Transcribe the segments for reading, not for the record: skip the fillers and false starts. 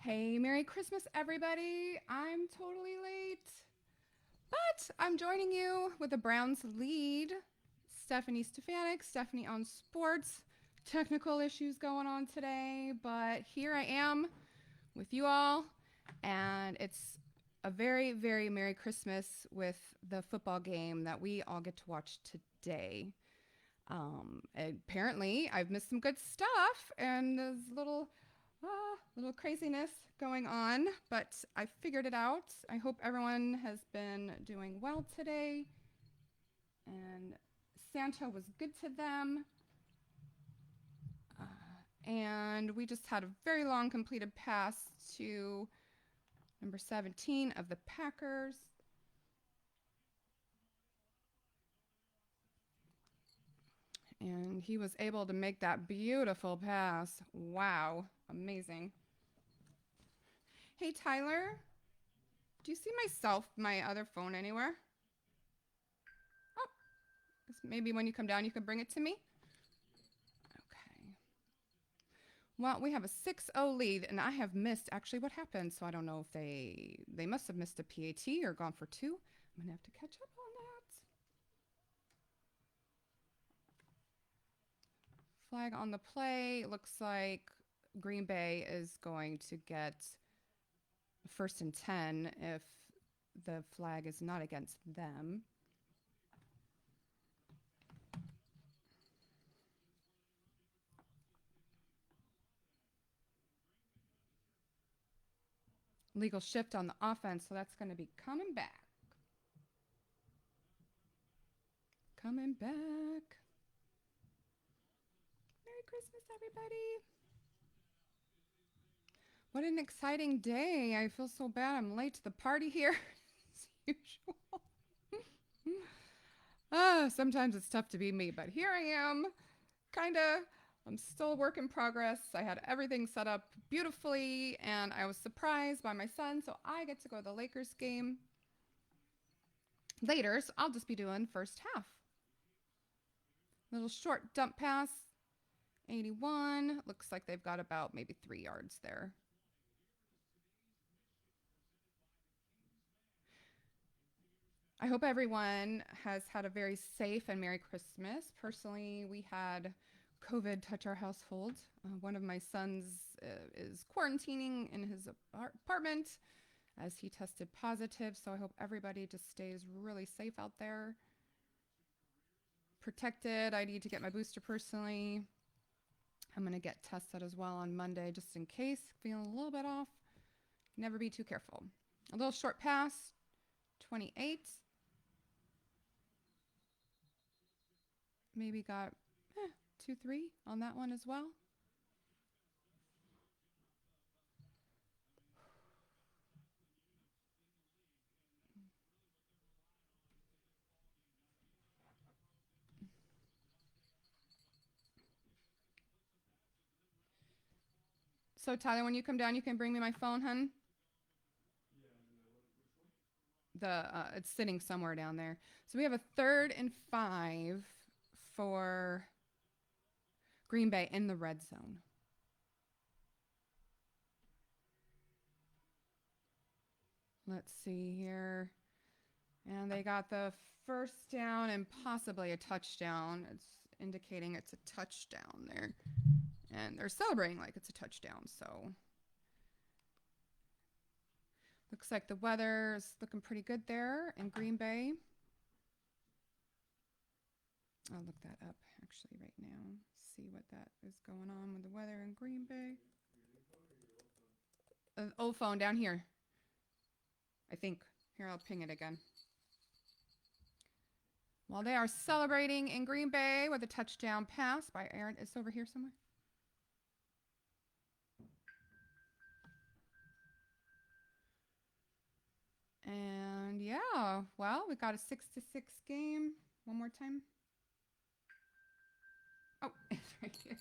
Hey, Merry Christmas, everybody. I'm totally late, but I'm joining you with the Browns lead. Stephanie Stefanik, Stephanie on sports. Technical issues going on today, but here I am with you all, and it's a very, very Merry Christmas with the football game that we all get to watch today. Apparently, I've missed some good stuff, and there's little craziness going on, but I figured it out. I hope everyone has been doing well today, and Santa was good to them. And we just had a very long completed pass to number 17 of the Packers. And he was able to make that beautiful pass. Wow, amazing. Hey, Tyler, do you see my other phone anywhere? Oh, maybe when you come down, you can bring it to me. Okay. Well, we have a 6-0 lead, and I have missed actually what happened. So I don't know if they must have missed a PAT or gone for two. I'm gonna have to catch up on that. Flag on the play. Looks like Green Bay is going to get first and 10 if the flag is not against them. Legal shift on the offense, so that's going to be coming back. Coming back. Merry Christmas, everybody. What an exciting day. I feel so bad I'm late to the party here, as usual. Sometimes it's tough to be me, but here I am. Kinda. I'm still a work in progress. I had everything set up beautifully, and I was surprised by my son, so I get to go to the Lakers game later, so I'll just be doing first half. Little short dump pass, 81. Looks like they've got about maybe 3 yards there. I hope everyone has had a very safe and Merry Christmas. Personally, we had COVID touch our household. One of my sons is quarantining in his apartment as he tested positive, so I hope everybody just stays really safe out there. Protected. I need to get my booster personally. I'm going to get tested as well on Monday just in case. Feeling a little bit off. Never be too careful. A little short pass, 28. Maybe got 2-3 on that one as well. So Tyler, when you come down, you can bring me my phone, hun. It's sitting somewhere down there. So we have a 3rd and 5 for Green Bay in the red zone. Let's see here. And they got the first down and possibly a touchdown. It's indicating it's a touchdown there. And they're celebrating like it's a touchdown, so looks like the weather is looking pretty good there in Green Bay. I'll look that up actually right now. See what that is going on with the weather in Green Bay. Old phone down here. I think. Here, I'll ping it again. While they are celebrating in Green Bay with a touchdown pass by Aaron. It's over here somewhere. And yeah, well, we got a 6-6 game. One more time. Oh, it's right here.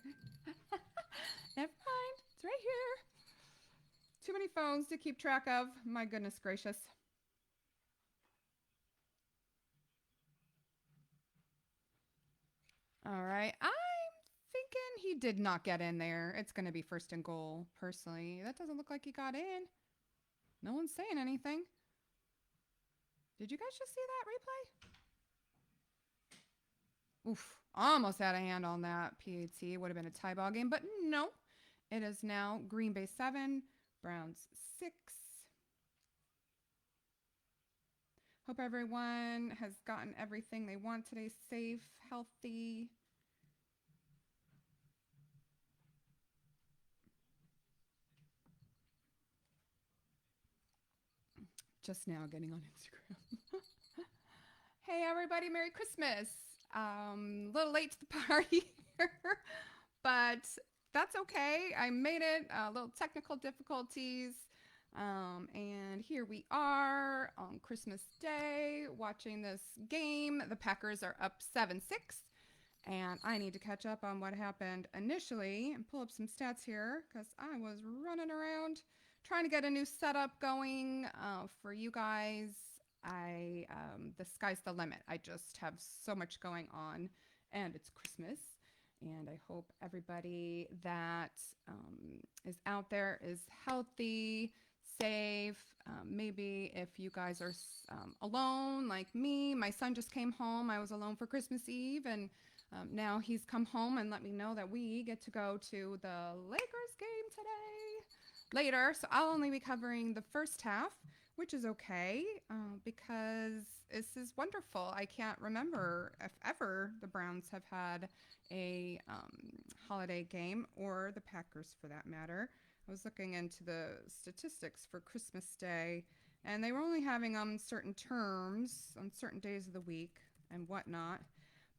Never mind. It's right here. Too many phones to keep track of. My goodness gracious. All right. I'm thinking He did not get in there. It's going to be first and goal, personally. That doesn't look like he got in. No one's saying anything. Did you guys just see that replay? Oof. Almost had a hand on that PAT. Would have been a tie ball game, but no. It is now Green Bay 7, Browns 6. Hope everyone has gotten everything they want today. Safe, healthy. Just now getting on Instagram. Hey everybody, Merry Christmas. A little late to the party here, but that's okay. I made it. Little technical difficulties. And here we are on Christmas Day watching this game. The Packers are up 7-6. And I need to catch up on what happened initially and pull up some stats here because I was running around trying to get a new setup going for you guys. The sky's the limit. I just have so much going on, and it's Christmas. And I hope everybody that is out there is healthy, safe. Maybe if you guys are alone like me, my son just came home. I was alone for Christmas Eve, and now he's come home and let me know that we get to go to the Lakers game today later. So I'll only be covering the first half, which is okay because this is wonderful. I can't remember if ever the Browns have had a holiday game, or the Packers for that matter. I was looking into the statistics for Christmas Day, and they were only having certain terms on certain days of the week and whatnot.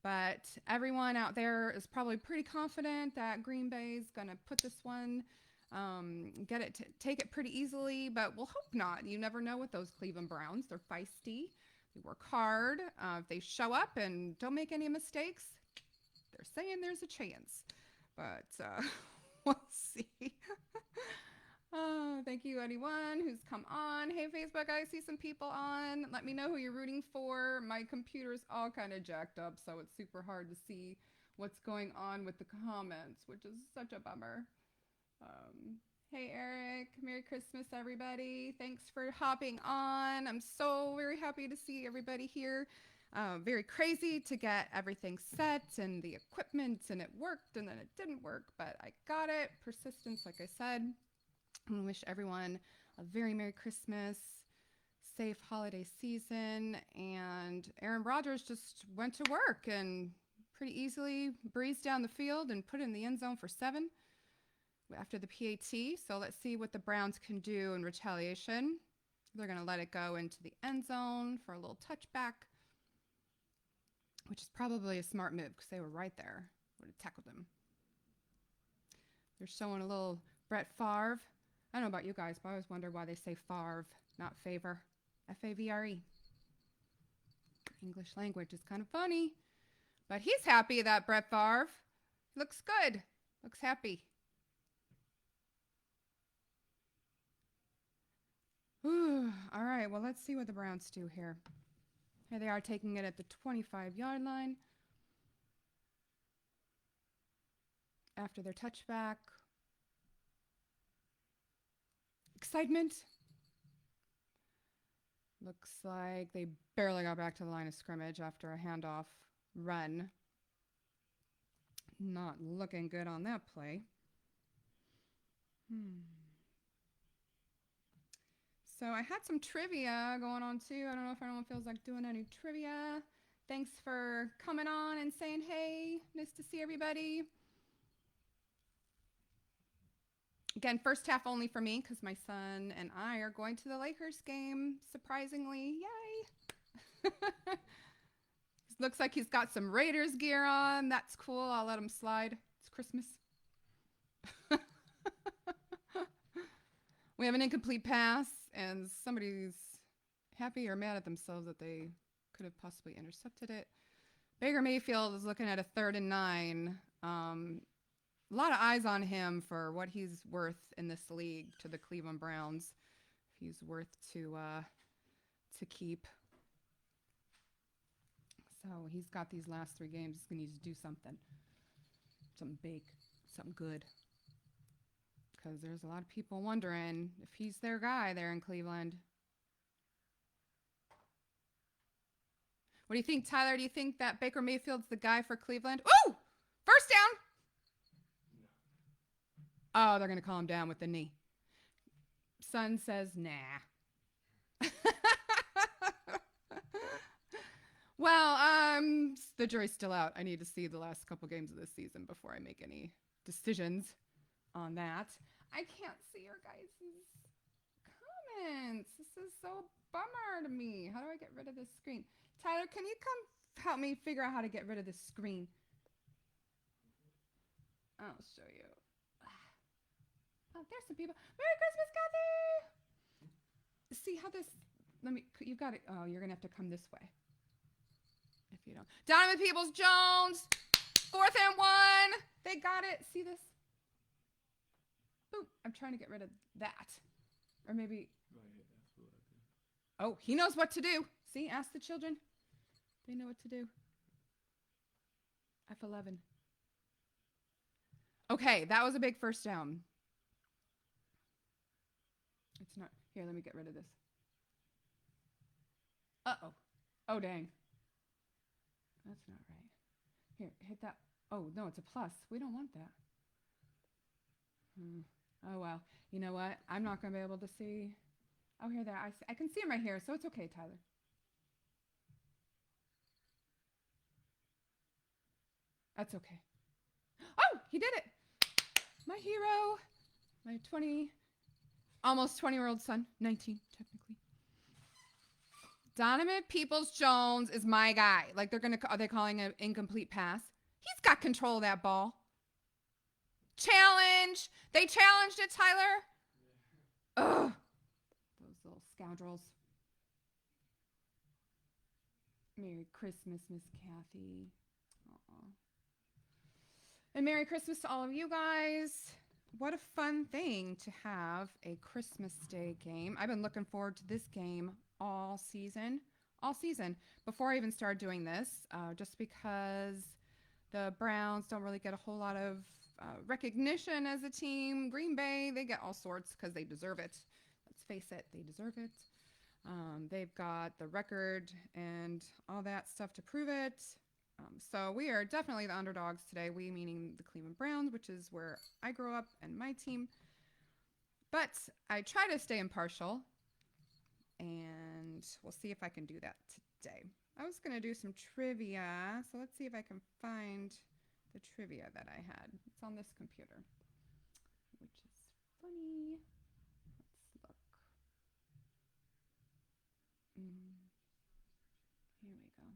But everyone out there is probably pretty confident that Green Bay is going to put this one, take it pretty easily, but we'll hope not. You never know with those Cleveland Browns. They're feisty. They work hard. If they show up and don't make any mistakes, they're saying there's a chance. But we'll see. Thank you, anyone who's come on. Hey, Facebook, I see some people on. Let me know who you're rooting for. My computer's all kind of jacked up, so it's super hard to see what's going on with the comments, which is such a bummer. Hey, Eric. Merry Christmas, everybody. Thanks for hopping on. I'm so very happy to see everybody here. Very crazy to get everything set and the equipment, and it worked, and then it didn't work, but I got it. Persistence, like I said. I wish everyone a very Merry Christmas, safe holiday season. And Aaron Rodgers just went to work and pretty easily breezed down the field and put it in the end zone for 7 after the PAT. So let's see what the Browns can do in retaliation. They're going to let it go into the end zone for a little touchback, which is probably a smart move because they were right there. Would have tackled him. They're showing a little Brett Favre. I don't know about you guys, but I always wonder why they say Favre, not favor. Favre. English language is kind of funny. But he's happy that Brett Favre looks good. Looks happy. All right, well, let's see what the Browns do here. Here they are taking it at the 25-yard line. After their touchback. Excitement. Looks like they barely got back to the line of scrimmage after a handoff run. Not looking good on that play. So I had some trivia going on too. I don't know if anyone feels like doing any trivia. Thanks for coming on and saying hey. Nice to see everybody. Again, first half only for me because my son and I are going to the Lakers game, surprisingly. Yay! Looks like he's got some Raiders gear on. That's cool. I'll let him slide. It's Christmas. We have an incomplete pass, and somebody's happy or mad at themselves that they could have possibly intercepted it. Baker Mayfield is looking at a 3rd and 9. A lot of eyes on him for what he's worth in this league to the Cleveland Browns. If he's worth to keep. So he's got these last 3 games. He's going to need to do something big. Something good. Because there's a lot of people wondering if he's their guy there in Cleveland. What do you think, Tyler? Do you think that Baker Mayfield's the guy for Cleveland? Ooh! First down! Oh, they're going to call him down with the knee. Son says, nah. Well, the jury's still out. I need to see the last couple games of this season before I make any decisions on that. I can't see your guys' comments. This is so bummer to me. How do I get rid of this screen? Tyler, can you come help me figure out how to get rid of this screen? I'll show you. Oh, there's some people. Merry Christmas, Kathy! See how this, you've got it. Oh, you're going to have to come this way. If you don't. Donovan Peoples-Jones, 4th and 1. They got it. See this? Boop. I'm trying to get rid of that. Or maybe. Oh, he knows what to do. See, ask the children. They know what to do. F11. Okay, that was a big first down. It's not. Here, let me get rid of this. Uh-oh. Oh, dang. That's not right. Here, hit that. Oh, no, it's a plus. We don't want that. Oh, well. You know what? I'm not going to be able to see. Oh, here, there. I can see him right here, so it's okay, Tyler. That's okay. Oh, he did it. My hero. My almost 20-year-old son. 19, technically. Donovan Peoples-Jones is my guy. Like, are they calling it an incomplete pass? He's got control of that ball. Challenge. They challenged it, Tyler. Ugh. Those little scoundrels. Merry Christmas, Miss Kathy. Aww. And Merry Christmas to all of you guys. What a fun thing to have a Christmas Day game. I've been looking forward to this game all season, before I even started doing this, just because the Browns don't really get a whole lot of recognition as a team. Green Bay, they get all sorts because they deserve it. Let's face it, they deserve it. They've got the record and all that stuff to prove it. So we are definitely the underdogs today. We meaning the Cleveland Browns, which is where I grew up and my team. But I try to stay impartial. And we'll see if I can do that today. I was going to do some trivia, so let's see if I can find the trivia that I had. It's on this computer, which is funny. Let's look. Here we go.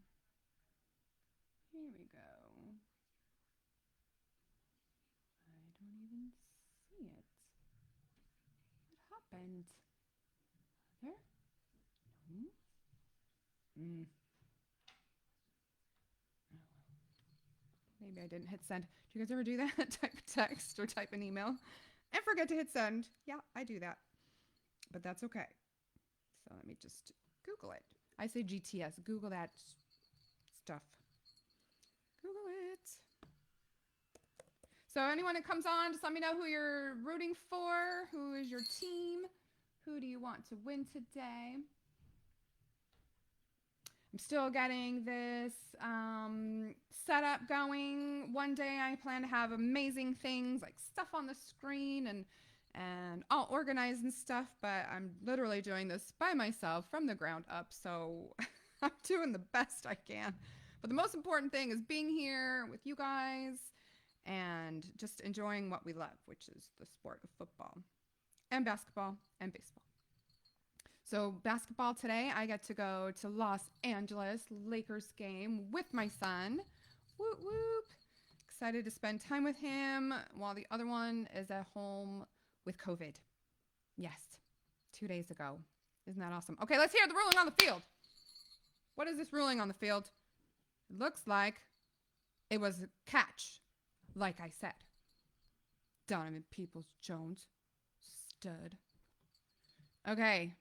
Here we go. I don't even see it. What happened? There? Oh, maybe I didn't hit send. Do you guys ever do that? Type a text or type an email and forget to hit send. Yeah, I do that. But that's okay. So let me just Google it. I say GTS. Google that stuff. Google it. So anyone that comes on, just let me know who you're rooting for. Who is your team? Who do you want to win today? I'm still getting this setup going. One day I plan to have amazing things like stuff on the screen and all organized and stuff, but I'm literally doing this by myself from the ground up, so I'm doing the best I can. But the most important thing is being here with you guys and just enjoying what we love, which is the sport of football and basketball and baseball. So basketball today, I get to go to Los Angeles Lakers game with my son. Whoop, whoop. Excited to spend time with him while the other one is at home with COVID. Yes, 2 days ago. Isn't that awesome? Okay, let's hear the ruling on the field. What is this ruling on the field? It looks like it was a catch, like I said. Donovan Peoples-Jones, stud. Okay.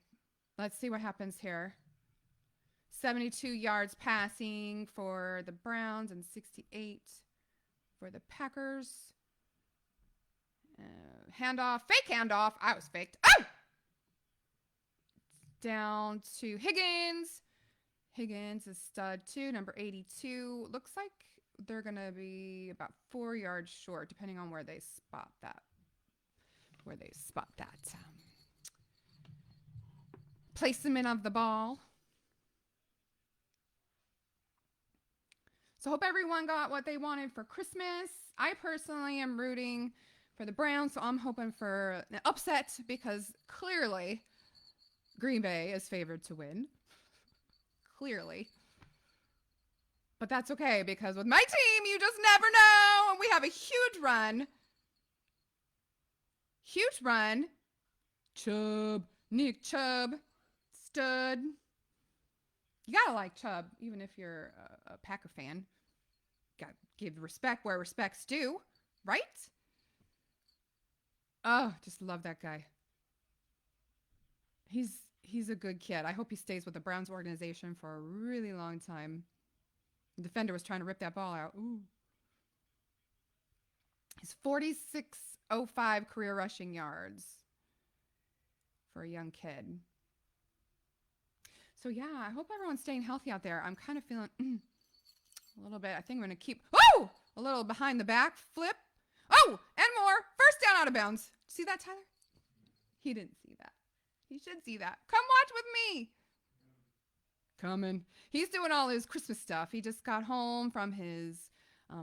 Let's see what happens here. 72 yards passing for the Browns and 68 for the Packers. Handoff. Fake handoff. I was faked. Oh! Down to Higgins. Higgins is stud 2, number 82. Looks like they're going to be about 4 yards short, depending on where they spot that. Placement of the ball. So hope everyone got what they wanted for Christmas. I personally am rooting for the Browns, so I'm hoping for an upset because clearly Green Bay is favored to win. Clearly. But that's okay because with my team, you just never know. And we have a huge run. Huge run. Chubb. Nick Chubb. Stud. You gotta like Chubb, even if you're a Packer fan. Gotta give respect where respect's due, right? Oh, just love that guy. He's a good kid. I hope he stays with the Browns organization for a really long time. The defender was trying to rip that ball out. Ooh. He's 46.05 career rushing yards for a young kid. So, yeah, I hope everyone's staying healthy out there. I'm kind of feeling a little bit. I think I'm going to keep a little behind the back flip. Oh, and more. First down out of bounds. See that, Tyler? He didn't see that. He should see that. Come watch with me. Coming. He's doing all his Christmas stuff. He just got home from his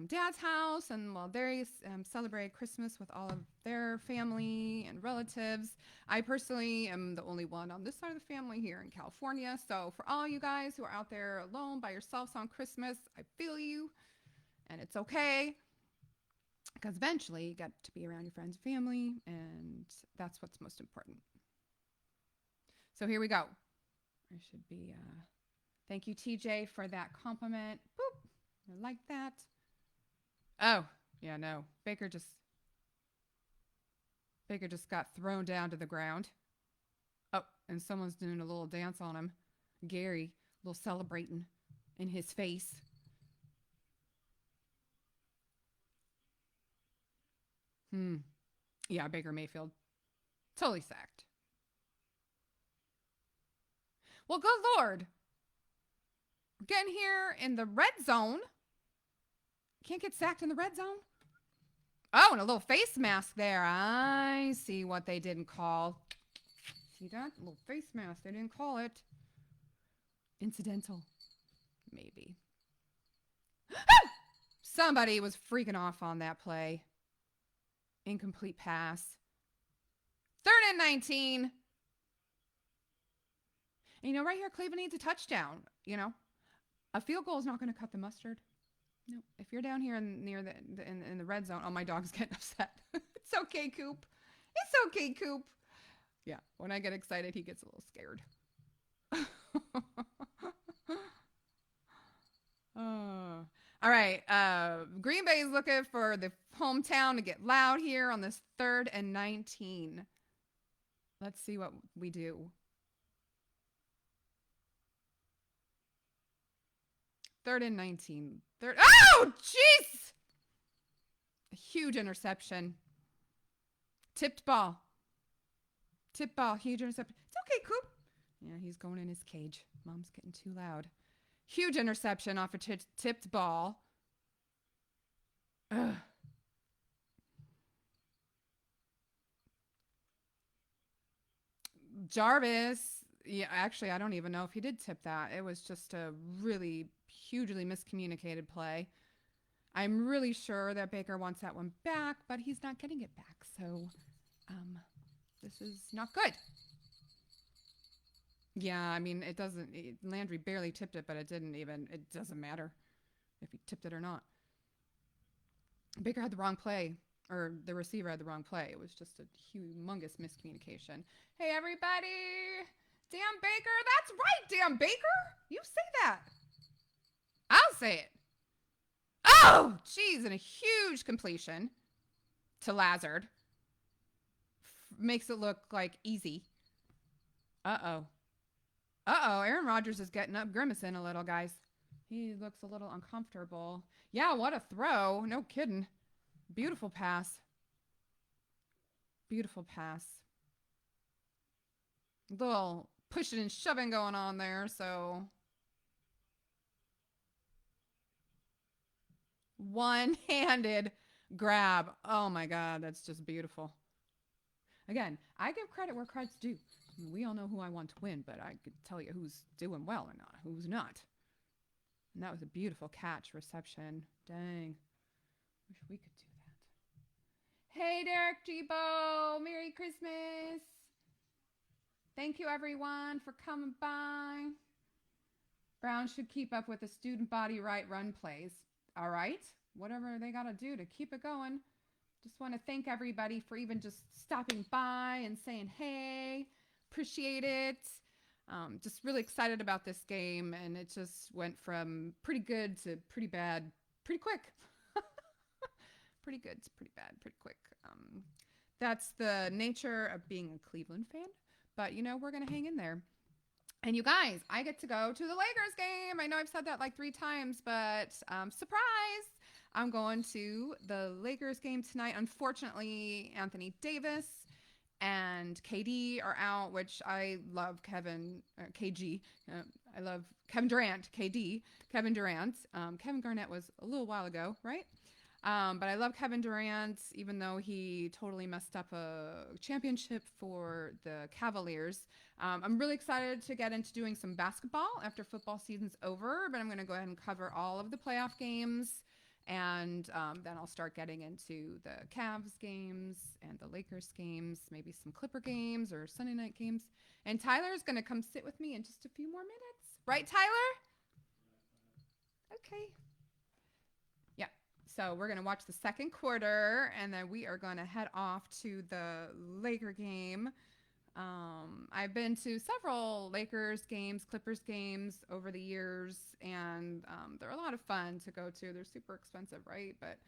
dad's house, and while they celebrate Christmas with all of their family and relatives, I personally am the only one on this side of the family here in California. So for all you guys who are out there alone by yourselves on Christmas, I feel you, and it's okay. Because eventually you get to be around your friends and family, and that's what's most important. So here we go. I should be, thank you, TJ, for that compliment. Boop. I like that. Oh, yeah, no. Baker just got thrown down to the ground. Oh, and someone's doing a little dance on him. Gary, a little celebrating in his face. Yeah, Baker Mayfield. Totally sacked. Well, good Lord. We're getting here in the red zone. Can't get sacked in the red zone. Oh, and a little face mask there. I see what they didn't call. See that? A little face mask. They didn't call it. Incidental. Maybe. Somebody was freaking off on that play. Incomplete pass. 3rd and 19. And, right here, Cleveland needs a touchdown. A field goal is not going to cut the mustard. No, if you're down here near in the red zone, oh, my dog's getting upset. It's okay, Coop. It's okay, Coop. Yeah, when I get excited, he gets a little scared. All right, Green Bay is looking for the hometown to get loud here on this 3rd and 19. Let's see what we do. 3rd and 19. Oh, jeez! A huge interception. Tipped ball. Huge interception. It's okay, Coop. Yeah, he's going in his cage. Mom's getting too loud. Huge interception off a tipped ball. Ugh. Jarvis. Yeah, actually, I don't even know if he did tip that. It was just a really hugely miscommunicated play. I'm really sure that Baker wants that one back, but he's not getting it back. So, this is not good. Yeah, I mean, Landry barely tipped it, but it doesn't matter if he tipped it or not. Baker had the wrong play, or the receiver had the wrong play. It was just a humongous miscommunication. Hey, everybody! Dan Baker, that's right, Dan Baker. You say that. I'll say it. Oh, jeez, and a huge completion to Lazard. Makes it look like easy. Uh-oh. Aaron Rodgers is getting up, grimacing a little, guys. He looks a little uncomfortable. Yeah, what a throw. No kidding. Beautiful pass. Beautiful pass. Little pushing and shoving going on there, so one-handed grab. Oh my god, that's just beautiful. Again, I give credit where credit's due. I mean, we all know who I want to win, but I could tell you who's doing well or not, who's not. And that was a beautiful catch reception. Dang. Wish we could do that. Hey, Derek Gibo. Merry Christmas. Thank you, everyone, for coming by. Brown should keep up with the student body right run plays. All right. Whatever they got to do to keep it going. Just want to thank everybody for even just stopping by and saying hey. Appreciate it. Just really excited about this game, and it just went from pretty good to pretty bad pretty quick. Pretty good to pretty bad pretty quick. That's the nature of being a Cleveland fan, but you know, we're going to hang in there. And you guys, I get to go to the Lakers game. I know I've said that like 3 times, but surprise! I'm going to the Lakers game tonight. Unfortunately, Anthony Davis and KD are out, which I love KG. I love Kevin Durant, KD, Kevin Durant. Kevin Garnett was a little while ago, right? But I love Kevin Durant, even though he totally messed up a championship for the Cavaliers. I'm really excited to get into doing some basketball after football season's over, but I'm going to go ahead and cover all of the playoff games. And then I'll start getting into the Cavs games and the Lakers games, maybe some Clipper games or Sunday night games. And Tyler's going to come sit with me in just a few more minutes. Right, Tyler? Okay. Yeah. So we're going to watch the second quarter, and then we are going to head off to the Laker game. I've been to several Lakers games, Clippers games over the years, and they're a lot of fun to go to. They're super expensive, right? But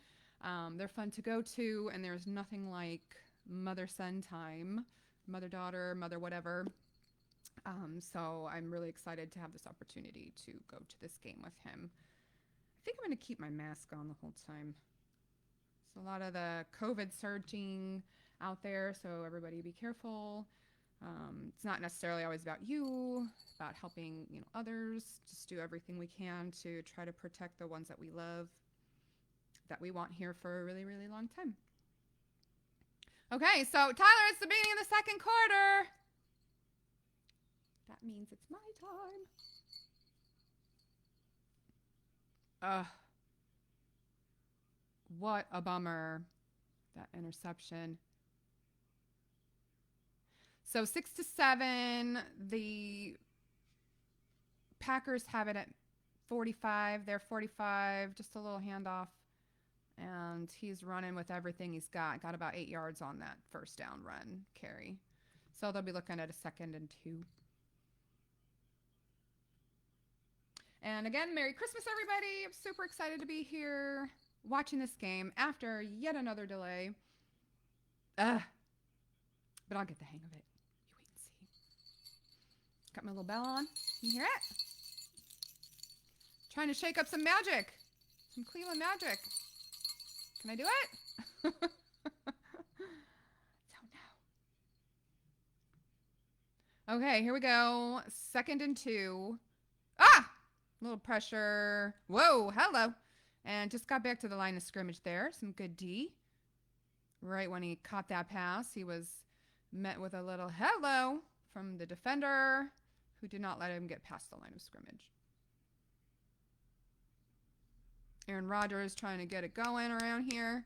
they're fun to go to, and there's nothing like mother-son time, mother-daughter, mother-whatever. So I'm really excited to have this opportunity to go to this game with him. I think I'm going to keep my mask on the whole time. It's a lot of the COVID surging out there, so everybody be careful. It's not necessarily always about you, it's about helping others. Just do everything we can to try to protect the ones that we love, that we want here for a really, really long time. Okay, so Tyler, it's the beginning of the second quarter. That means it's my time. What a bummer, that interception. So 6-7, the Packers have it at 45. They're 45, just a little handoff. And he's running with everything he's got. Got about 8 yards on that first down run carry. So they'll be looking at a 2nd and 2. And again, Merry Christmas, everybody. I'm super excited to be here watching this game after yet another delay. But I'll get the hang of it. Got my little bell on. You hear it? Trying to shake up some magic. Some Cleveland magic. Can I do it? Don't know. Okay, here we go. 2nd and 2. Ah! A little pressure. Whoa, hello. And just got back to the line of scrimmage there. Some good D. Right when he caught that pass, he was met with a little hello from the defender, who did not let him get past the line of scrimmage. Aaron Rodgers trying to get it going around here.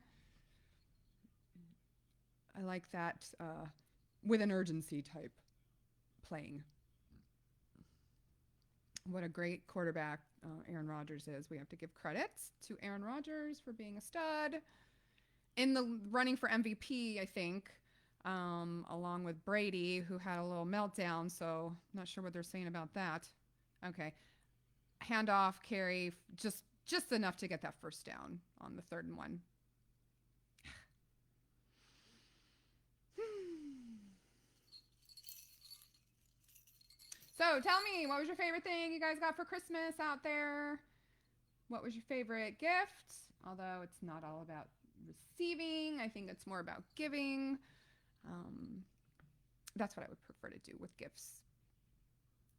I like that with an urgency type playing. What a great quarterback Aaron Rodgers is. We have to give credit to Aaron Rodgers for being a stud. In the running for MVP, I think, along with Brady, who had a little meltdown, so I'm not sure what they're saying about that. Okay. Handoff, carry, just enough to get that first down on the 3rd and 1. So tell me, what was your favorite thing you guys got for Christmas out there? What was your favorite gift? Although it's not all about receiving, I think it's more about giving. That's what I would prefer to do with gifts.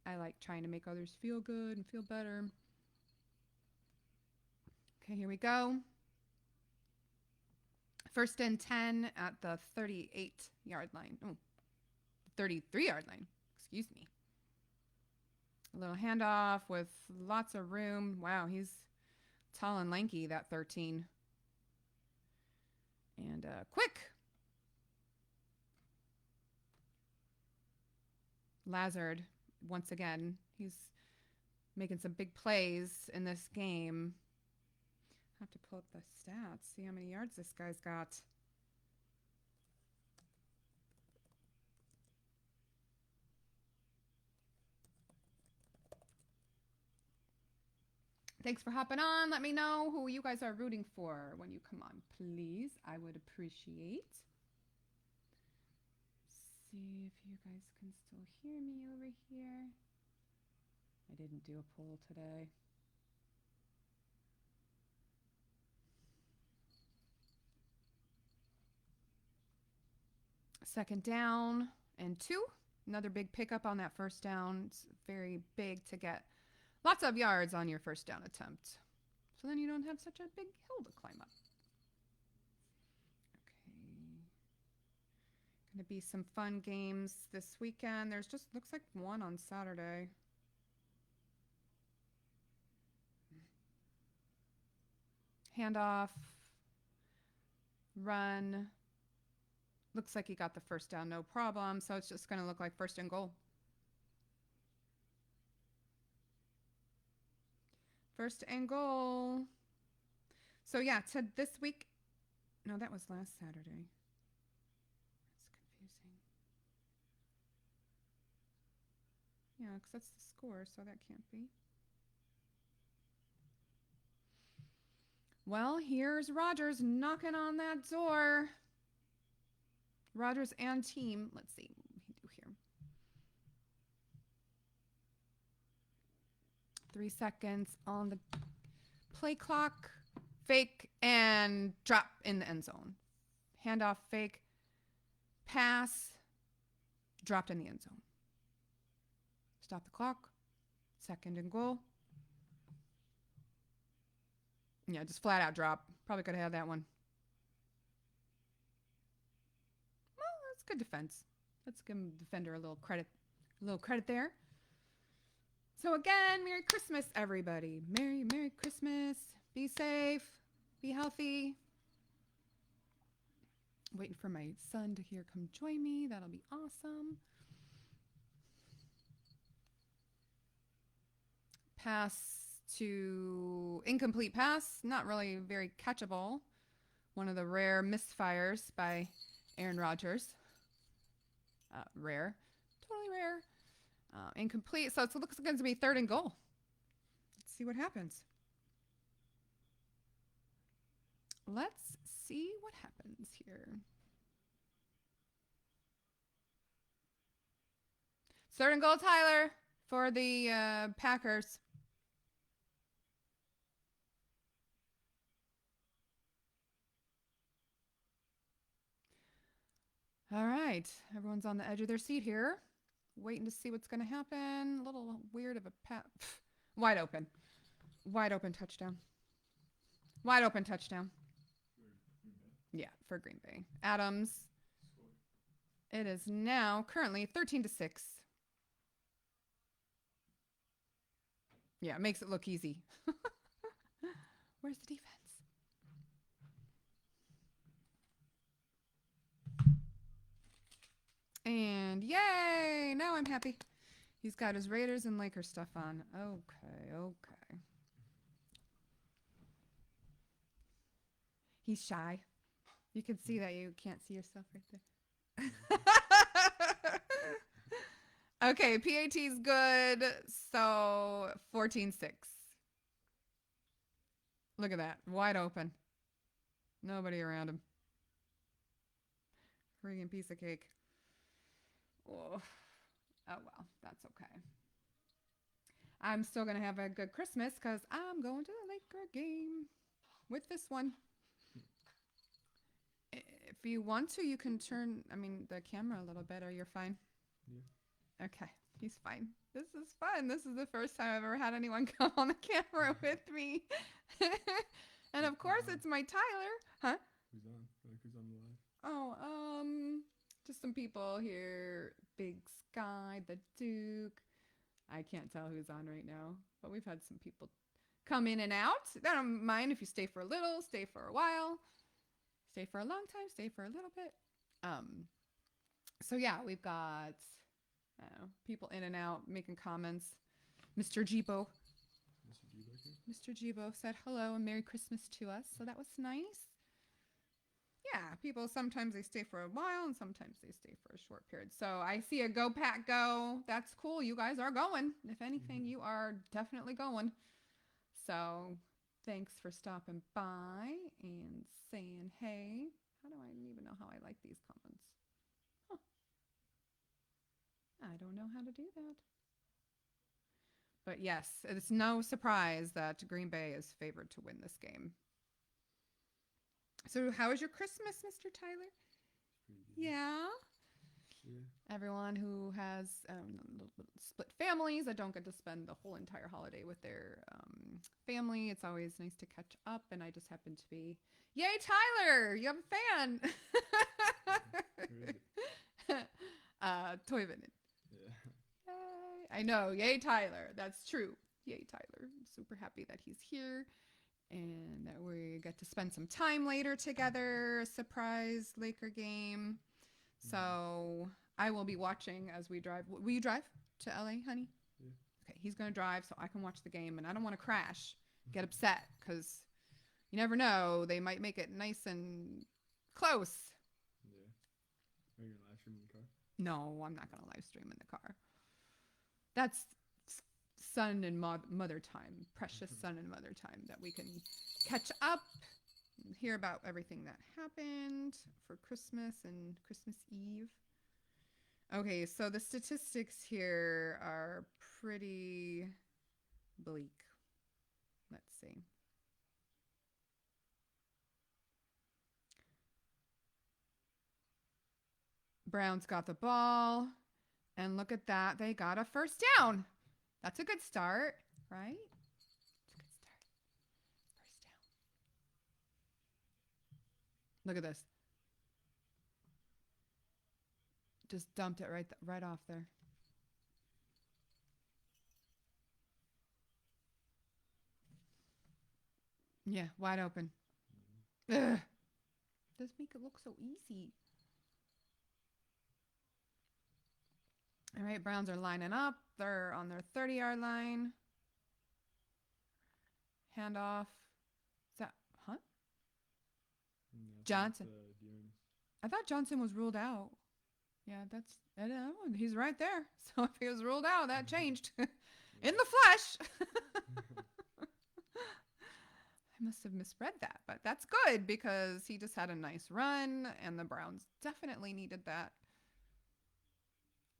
I like trying to make others feel good and feel better. Okay, here we go. First and 10 at the 38-yard line. Oh, 33-yard line. Excuse me. A little handoff with lots of room. Wow, he's tall and lanky, that 13. And quick. Lazard, once again, he's making some big plays in this game. I have to pull up the stats, see how many yards this guy's got. Thanks for hopping on. Let me know who you guys are rooting for when you come on, please. I would appreciate. See if you guys can still hear me over here. I didn't do a poll today. Second down and 2. Another big pickup on that first down. It's very big to get lots of yards on your first down attempt. So then you don't have such a big hill to climb up. Okay. Going to be some fun games this weekend. There's just looks like one on Saturday. Handoff. Run. Looks like he got the first down, no problem. So it's just going to look like first and goal. First and goal. So yeah, to this week. No, that was last Saturday. That's confusing. Yeah, because that's the score, so that can't be. Well, here's Rogers knocking on that door. Rogers and team. Let's see what we do here. 3 seconds on the play clock. Fake and drop in the end zone. Handoff, fake, pass, dropped in the end zone. Stop the clock. Second and goal. Yeah, just flat out drop. Probably could have had that one. Well, that's good defense. Let's give the defender a little credit. A little credit there. So again, Merry Christmas, everybody. Merry Christmas. Be safe. Be healthy. Waiting for my son to come join me. That'll be awesome. Pass to incomplete pass. Not really very catchable. One of the rare misfires by Aaron Rodgers. Rare. Totally rare. Incomplete. So it looks like it's going to be third and goal. Let's see what happens. Let's see what happens here. Third and goal, Tyler, for the Packers. All right. Everyone's on the edge of their seat here. Waiting to see what's going to happen. A little weird of a wide open. Wide open touchdown. Wide open touchdown. Yeah, for Green Bay. Adams. It is now currently 13-6. Yeah, it makes it look easy. Where's the defense? And yay! Now I'm happy. He's got his Raiders and Lakers stuff on. Okay. He's shy. You can see that you can't see yourself right there. Okay, PAT's good. So 14-6. Look at that. Wide open. Nobody around him. Friggin' piece of cake. Oh well, that's okay. I'm still going to have a good Christmas because I'm going to the Laker game with this one. If If you want to, you can turn, the camera a little bit, or you're fine. Yeah. Okay, he's fine. This is fun. This is the first time I've ever had anyone come on the camera with me. And of course, it's my Tyler. Huh? Who's on? Who's on the live? Oh, just some people here. Big Sky, the Duke. I can't tell who's on right now, but we've had some people come in and out. I don't mind if you stay for a little, stay for a while, stay for a long time, stay for a little bit. So yeah, we've got people in and out making comments. Mr. Jibo. Mr. Jibo said hello and Merry Christmas to us, so that was nice. Yeah, people sometimes they stay for a while and sometimes they stay for a short period. So I see a Go Pack Go. That's cool. You guys are going. If anything, you are definitely going. So thanks for stopping by and saying hey. How do I even know how I like these comments? Huh. I don't know how to do that. But yes, it's no surprise that Green Bay is favored to win this game. So how was your Christmas, Mr. Tyler? Yeah. Everyone who has split families that don't get to spend the whole entire holiday with their family, it's always nice to catch up. And I just happen to be, yay, Tyler! You have a fan. Toivonen. Yeah. Yay. I know, yay, Tyler. That's true. Yay, Tyler. I'm super happy that he's here. And that we get to spend some time later together. A surprise Laker game. So I will be watching as we drive. Will you drive to LA, honey? Yeah. Okay, he's going to drive so I can watch the game. And I don't want to crash, get upset, because you never know. They might make it nice and close. Yeah. Are you going to live stream in the car? No, I'm not going to live stream in the car. That's son and mother time, precious son and mother time, that we can catch up and hear about everything that happened for Christmas and Christmas Eve. Okay, so the statistics here are pretty bleak. Let's see. Browns got the ball, and look at that. They got a first down. That's a good start, right? It's a good start. First down. Look at this. Just dumped it right off there. Yeah, wide open. Ugh. Does make it look so easy. All right, Browns are lining up. They're on their 30-yard line. Handoff. Is that Hunt? No, Johnson. I thought Johnson was ruled out. Yeah, I don't know. He's right there. So if he was ruled out, that changed. In the flesh. I must have misread that, but that's good because he just had a nice run, and the Browns definitely needed that.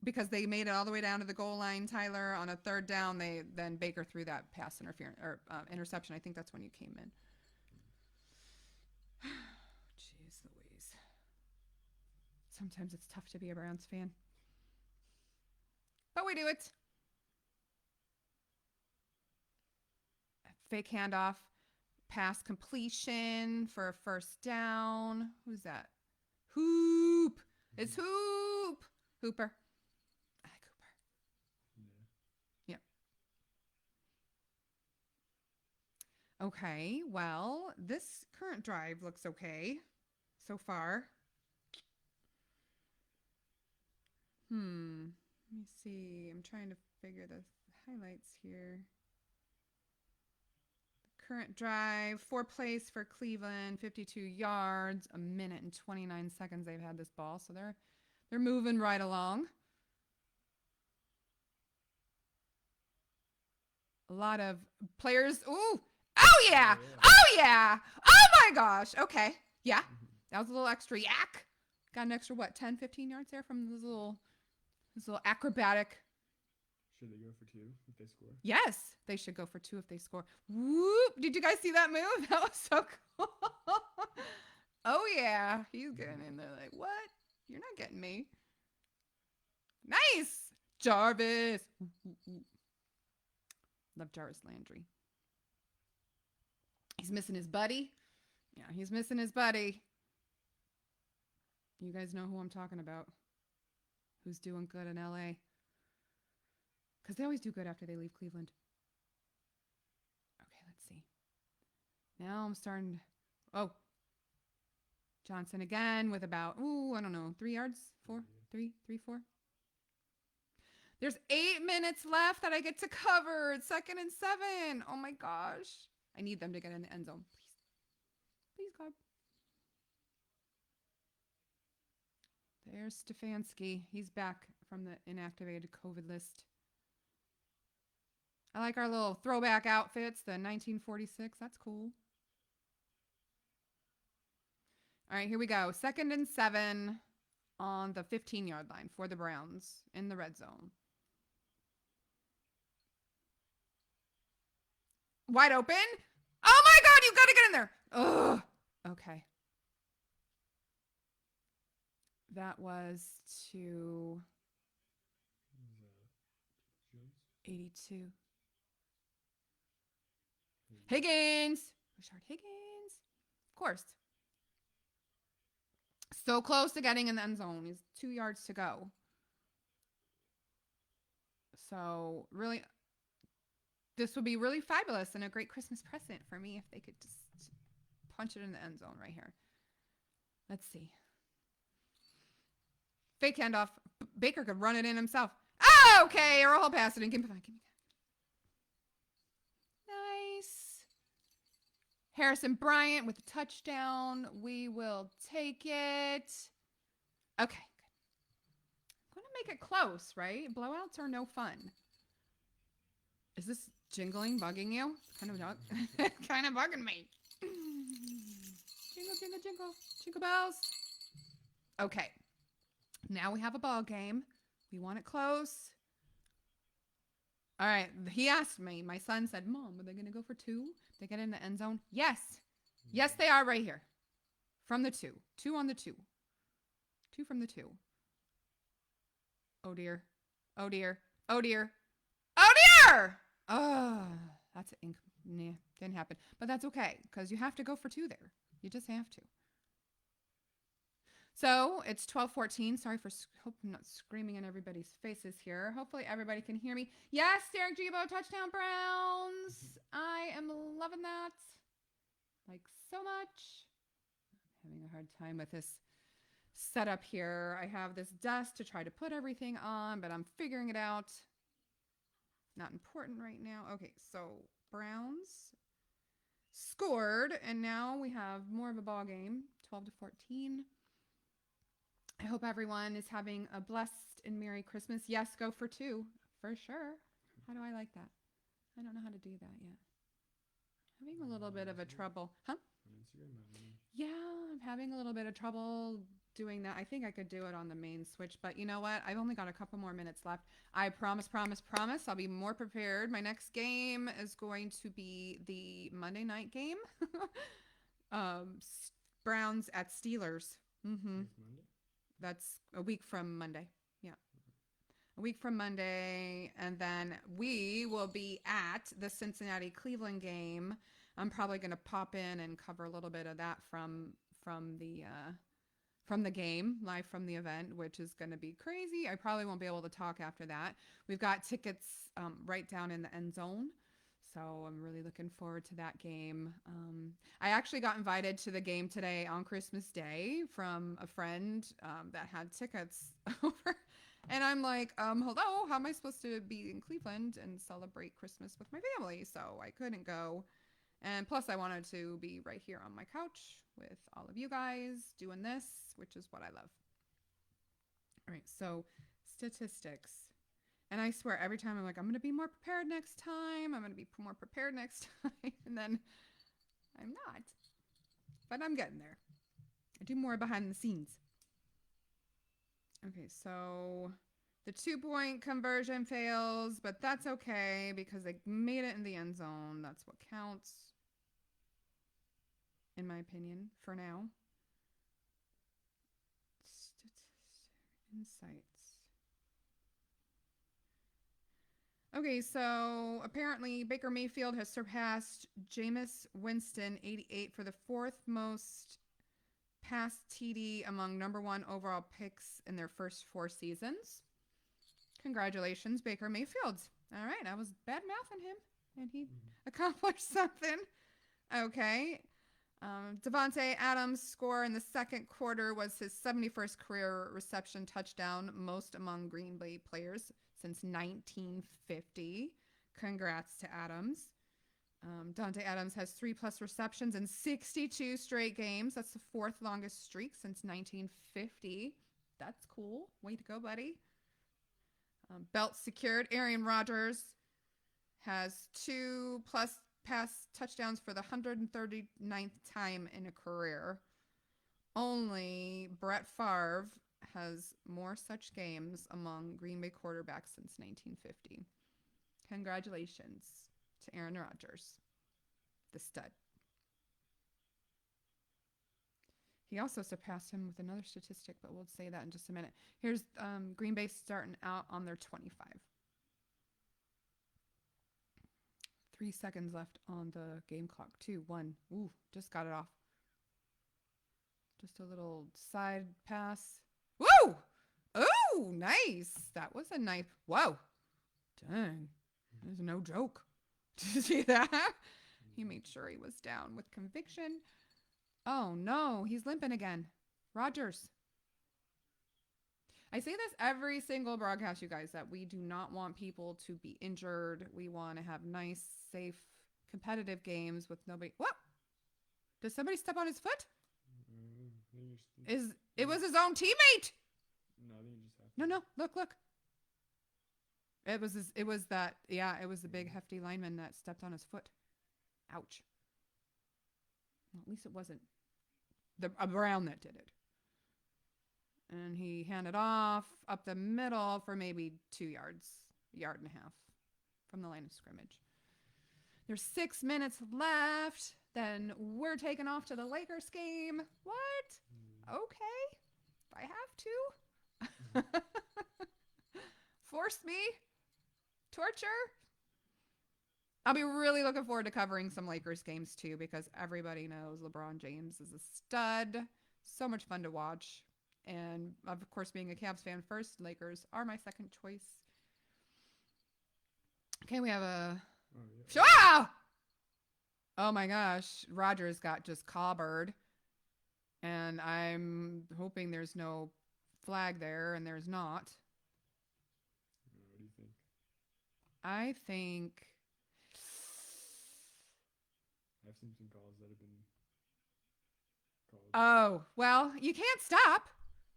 Because they made it all the way down to the goal line, Tyler, on a third down. Then Baker threw that pass interference or interception. I think that's when you came in. Jeez Louise. Sometimes it's tough to be a Browns fan. But we do it. Fake handoff. Pass completion for a first down. Who's that? Hoop. It's Hoop. Hooper. Okay, well, this current drive looks okay so far. Let me see. I'm trying to figure the highlights here. The current drive, 4 plays for Cleveland, 52 yards, a minute and 29 seconds they've had this ball, so they're moving right along. A lot of players. Ooh! Oh, yeah. Oh, yeah. Oh, my gosh. Okay. Yeah. That was a little extra yak. Got an extra, 10, 15 yards there from this little acrobatic. Should they go for 2 if they score? Yes. They should go for 2 if they score. Whoop. Did you guys see that move? That was so cool. Oh, yeah. He's getting in there like, what? You're not getting me. Nice. Jarvis. Love Jarvis Landry. He's missing his buddy. Yeah, he's missing his buddy. You guys know who I'm talking about. Who's doing good in LA. Because they always do good after they leave Cleveland. Okay, let's see. Now I'm starting. Oh. Johnson again with about, I don't know, 3 yards? 4? 3, 4? There's 8 minutes left that I get to cover. It's 2nd and 7. Oh my gosh. I need them to get in the end zone. Please. Please, God. There's Stefanski. He's back from the inactivated COVID list. I like our little throwback outfits, the 1946. That's cool. All right, here we go. 2nd and 7 on the 15-yard line for the Browns in the red zone. Wide open. Oh my God, you got to get in there. Ugh. Okay. That was to 82. Higgins. Richard Higgins. Of course. So close to getting in the end zone. He's 2 yards to go. So really, this would be really fabulous and a great Christmas present for me if they could just punch it in the end zone right here. Let's see. Fake handoff. Baker could run it in himself. Oh, okay. Or I'll pass it in. Give me that. Nice. Harrison Bryant with a touchdown. We will take it. Okay, good. I'm going to make it close, right? Blowouts are no fun. Is this jingling bugging you? Kind of bugging me. Jingle, jingle, jingle. Jingle bells. Okay. Now we have a ball game. We want it close. All right. He asked me. My son said, Mom, are they going to go for 2? They get in the end zone? Yes. Yes, they are right here. From the 2. 2 on the 2. 2 from the 2. Oh, dear. Oh, dear. Oh, dear. Oh, dear! Oh, that's nah, didn't happen. But that's okay, because you have to go for 2 there. You just have to. So it's 12:14. Sorry for hope I'm not screaming in everybody's faces here. Hopefully everybody can hear me. Yes, Derek Gibo, touchdown Browns. I am loving that. Like so much. I'm having a hard time with this setup here. I have this desk to try to put everything on, but I'm figuring it out. Not important right now. Okay, so Browns scored, and now we have more of a ball game, 12-14. I hope everyone is having a blessed and Merry Christmas. Yes, go for 2, for sure. How do I like that? I don't know how to do that yet. Having a little bit of a trouble. Huh? Yeah, I'm having a little bit of trouble doing that. I think I could do it on the main switch, but you know what? I've only got a couple more minutes left. I promise, I'll be more prepared. My next game is going to be the Monday night game. Browns at Steelers. Mm-hmm. That's a week from Monday. Yeah. A week from Monday. And then we will be at the Cincinnati-Cleveland game. I'm probably going to pop in and cover a little bit of that from the game, live from the event, which is going to be crazy. I probably won't be able to talk after that. We've got tickets right down in the end zone. So I'm really looking forward to that game. I actually got invited to the game today on Christmas Day from a friend that had tickets over. And I'm like, hello, how am I supposed to be in Cleveland and celebrate Christmas with my family? So I couldn't go. And plus I wanted to be right here on my couch with all of you guys doing this, which is what I love. All right, so statistics. And I swear every time I'm like, I'm going to be more prepared next time. I'm going to be more prepared next time. And then I'm not. But I'm getting there. I do more behind the scenes. Okay, so the 2-point conversion fails, but that's okay because they made it in the end zone. That's what counts, in my opinion, for now. Insights. Okay, so apparently Baker Mayfield has surpassed Jameis Winston, 88, for the fourth most pass TD among number one overall picks in their first 4 seasons. Congratulations, Baker Mayfield. All right, I was bad mouthing him, and he accomplished something. Okay. Devontae Adams' score in the second quarter was his 71st career reception touchdown, most among Green Bay players since 1950. Congrats to Adams. Dante Adams has 3+ receptions in 62 straight games. That's the 4th longest streak since 1950. That's cool. Way to go, buddy. Belt secured. Aaron Rodgers has 2+ pass touchdowns for the 139th time in a career. Only Brett Favre has more such games among Green Bay quarterbacks since 1950. Congratulations to Aaron Rodgers, the stud. He also surpassed him with another statistic, but we'll say that in just a minute. Here's Green Bay starting out on their 25. 3 seconds left on the game clock. 2, 1. Ooh, just got it off. Just a little side pass. Woo! Ooh, nice. That was a nice. Whoa. Dang. There's no joke. Did you see that? He made sure he was down with conviction. Oh, no. He's limping again. Rodgers. I say this every single broadcast, you guys, that we do not want people to be injured. We want to have nice, safe, competitive games with nobody. What? Did somebody step on his foot? It was his own teammate. No. Look. It was the big hefty lineman that stepped on his foot. Ouch. Well, at least it wasn't a Brown that did it. And he handed off up the middle for maybe 2 yards, 1.5 yards from the line of scrimmage. There's 6 minutes left. Then we're taking off to the Lakers game. What? Okay. If I have to. Force me. Torture. I'll be really looking forward to covering some Lakers games too, because everybody knows LeBron James is a stud. So much fun to watch. And of course, being a Cavs fan first, Lakers are my second choice. Okay, we have a... Wow! Oh my gosh, Rodgers got just clobbered. And I'm hoping there's no flag there, and there's not. What do you think? I think... I've seen some calls that have been called. Oh, well, you can't stop.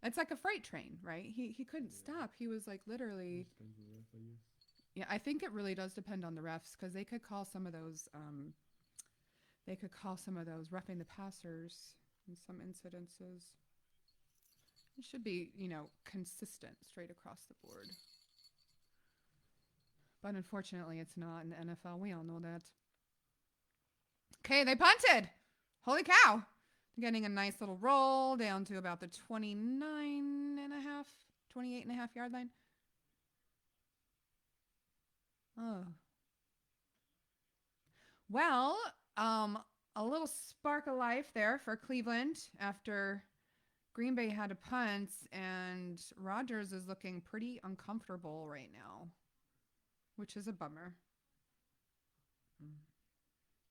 It's like a freight train, right? He couldn't stop. He was like literally... Depends on the ref, I guess. Yeah, I think it really does depend on the refs, because they could call some of those roughing the passers in some incidences. It should be, consistent straight across the board. But unfortunately, it's not in the NFL. We all know that. Okay, they punted. Holy cow. Getting a nice little roll down to about the 28.5 yard line. Oh. Well, a little spark of life there for Cleveland after Green Bay had a punt, and Rodgers is looking pretty uncomfortable right now, which is a bummer.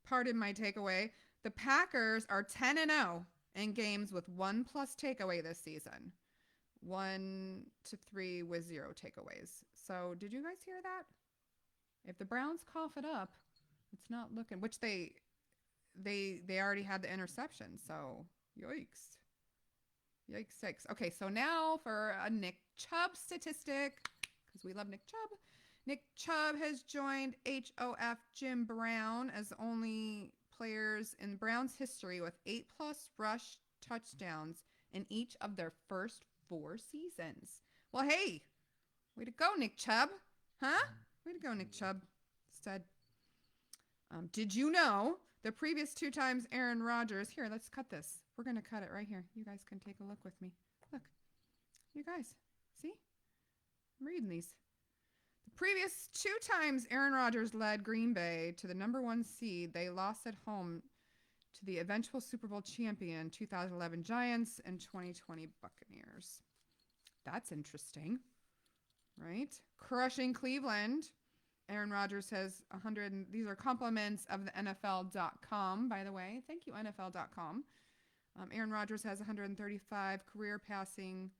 Pardon my takeaway. The Packers are 10-0 in games with 1+ takeaway this season. 1 to 3 with 0 takeaways. So did you guys hear that? If the Browns cough it up, it's not looking, which they already had the interception. So yikes. Yikes, yikes. Okay, so now for a Nick Chubb statistic, because we love Nick Chubb. Nick Chubb has joined HOF Jim Brown as the only players in Browns history with 8+ rush touchdowns in each of their first 4 seasons. Well, hey, way to go, Nick Chubb. Huh? Way to go, Nick Chubb. Stud. Did you know the previous 2 times Aaron Rodgers... Here, let's cut this. We're going to cut it right here. You guys can take a look with me. Look. You guys. See? I'm reading these. The previous 2 times Aaron Rodgers led Green Bay to the #1 seed, they lost at home to the eventual Super Bowl champion 2011 Giants and 2020 Buccaneers. That's interesting, right? Crushing Cleveland. Aaron Rodgers has 100. These are compliments of the NFL.com, by the way. Thank you, NFL.com. Aaron Rodgers has 135 career passing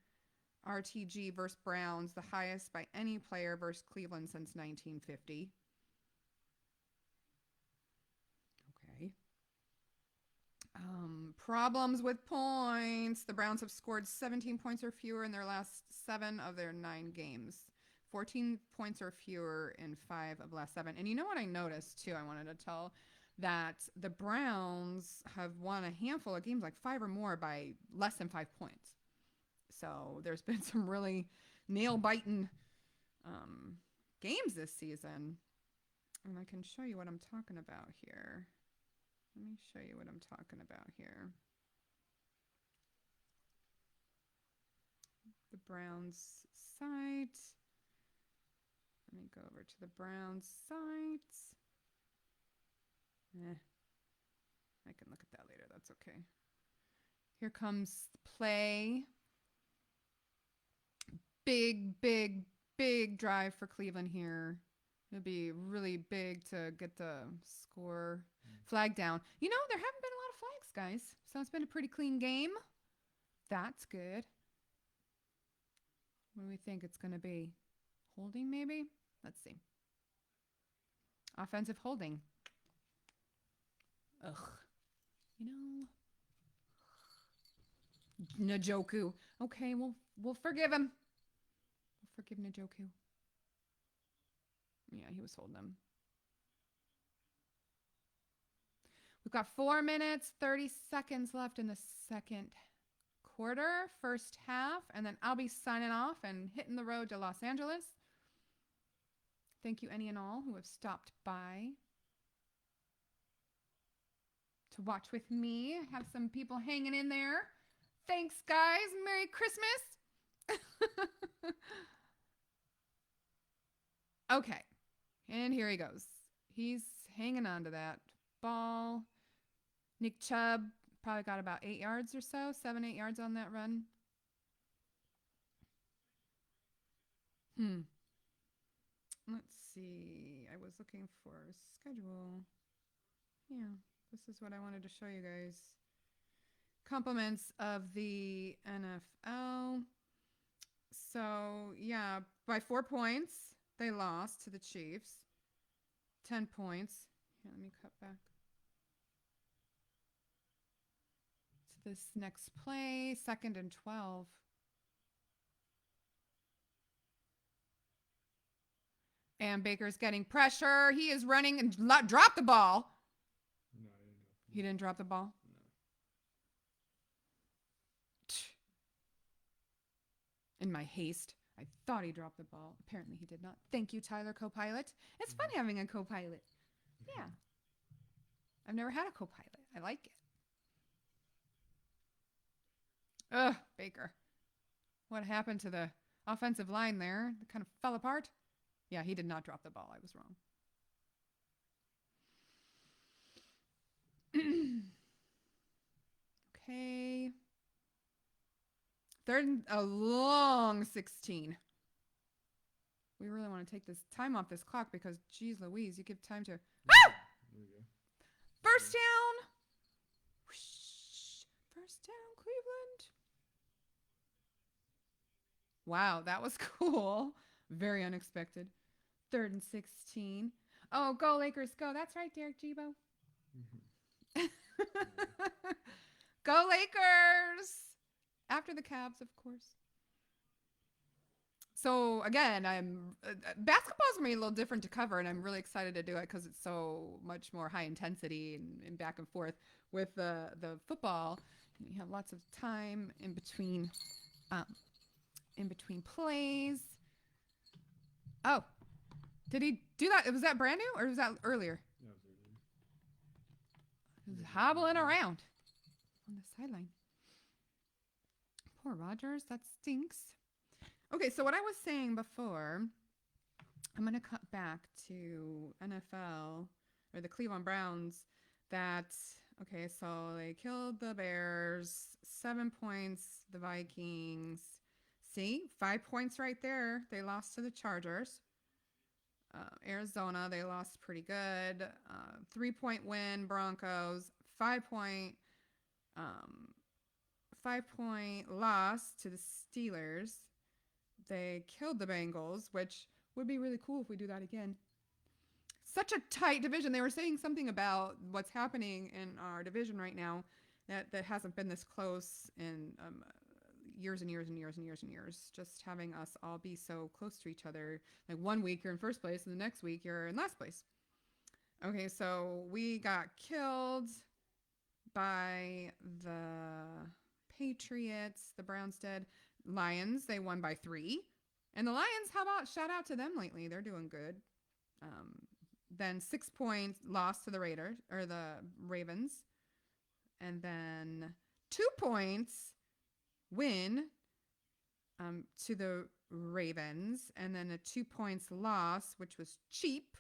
RTG versus Browns, the highest by any player versus Cleveland since 1950. Okay. Problems with points. The Browns have scored 17 points or fewer in their last 7 of their 9 games. 14 points or fewer in 5 of the last 7. And you know what I noticed, too? I wanted to tell that the Browns have won a handful of games, like 5 or more, by less than 5 points. So there's been some really nail-biting games this season. And I can show you what I'm talking about here. Let me show you what I'm talking about here. The Browns site. Let me go over to the Browns site. I can look at that later. That's okay. Here comes the play. Big, big, big drive for Cleveland here. It'll be really big to get the score flag down. You know, there haven't been a lot of flags, guys. So it's been a pretty clean game. That's good. What do we think it's going to be? Holding, maybe? Let's see. Offensive holding. Ugh. You know. Njoku. Okay, we'll forgive him. We'll forgive Njoku. Yeah, he was holding him. We've got 4 minutes, 30 seconds left in the second quarter, first half, and then I'll be signing off and hitting the road to Los Angeles. Thank you, any and all who have stopped by to watch with me. Have some people hanging in there. Thanks, guys. Merry Christmas. Okay. And here he goes. He's hanging on to that ball. Nick Chubb probably got about 8 yards or so, 7, 8 yards on that run. Let's see. I was looking for a schedule. Yeah, this is what I wanted to show you guys. Compliments of the NFL. So, yeah, by 4 points, they lost to the Chiefs. 10 points. Here, let me cut back to this next play. 2nd and 12. And Baker's getting pressure. He is running and dropped the ball. No, I didn't. He didn't drop the ball? No. In my haste, I thought he dropped the ball. Apparently he did not. Thank you, Tyler, co-pilot. It's fun having a co-pilot. Yeah. I've never had a co-pilot. I like it. Ugh, Baker. What happened to the offensive line there? It kind of fell apart. Yeah, he did not drop the ball. I was wrong. Okay. 3rd and a long 16. We really want to take this time off this clock because, geez Louise, you give time to... Woo! There we go. First down. Whoosh. First down, Cleveland. Wow, that was cool. Very unexpected. 3rd and 16. Oh, go Lakers, go. That's right, Derek Gibo. Go Lakers. After the Cavs, of course. So, again, basketball's going to be a little different to cover, and I'm really excited to do it because it's so much more high intensity and back and forth with the football. You have lots of time in between plays. Oh, did he do that? Was that brand new or was that earlier? Yeah, it was earlier. He was hobbling around on the sideline. Poor Rodgers, that stinks. Okay, so what I was saying before, I'm going to cut back to NFL or the Cleveland Browns. That, okay, so they killed the Bears, 7 points, the Vikings. See, 5 points right there. They lost to the Chargers. Arizona, they lost pretty good. 3 point win, Broncos. 5 point, um, 5 point loss to the Steelers. They killed the Bengals, which would be really cool if we do that again. Such a tight division. They were saying something about what's happening in our division right now that hasn't been this close in years and years and years and years and years. Just having us all be so close to each other. Like one week you're in first place and the next week you're in last place. Okay, so we got killed by the Patriots. The Browns did. Lions, they won by 3. And the Lions, how about shout out to them lately? They're doing good. Then 6 points lost to the Raiders or the Ravens. And then 2 points win to the Ravens. And then a 2 points loss, which was cheap.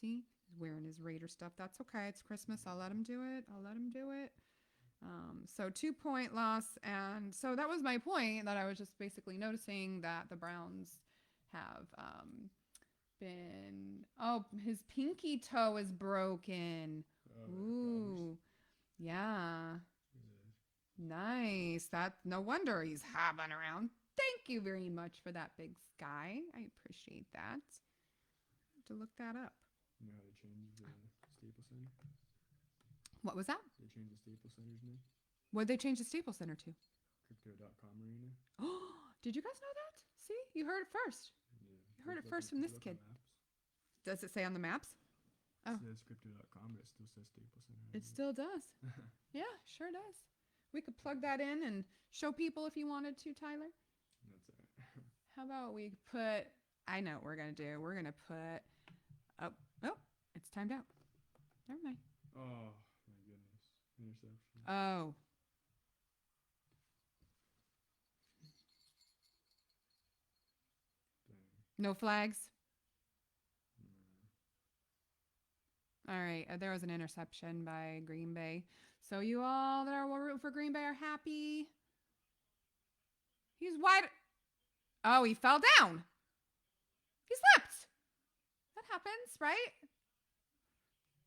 See, he's wearing his Raider stuff. That's okay. It's Christmas. I'll let him do it. So 2 point loss. And so that was my point, that I was just basically noticing that the Browns have been, oh, his pinky toe is broken. Ooh, yeah. Nice. That, no wonder he's hopping around. Thank you very much for that, Big Sky. I appreciate that. To look that up. You know how to change the Staples Center? What was that? They changed the Staples Center's name? What did they change the Staples Center to? Crypto.com Arena. Oh, did you guys know that? See, you heard it first. Yeah. You heard it first from this kid. Does it say on the maps? Oh. It says crypto.com, but it still says Staples Center. It still does. Yeah, sure does. We could plug that in and show people if you wanted to, Tyler. That's it. How about we put, I know what we're going to do. We're going to put, oh, it's timed out. Never mind. Oh, my goodness. Interception. Oh. Dang. No flags? All right. There was an interception by Green Bay. So you all that are rooting for Green Bay are happy. He's wide. Oh, he fell down. He slipped. That happens, right?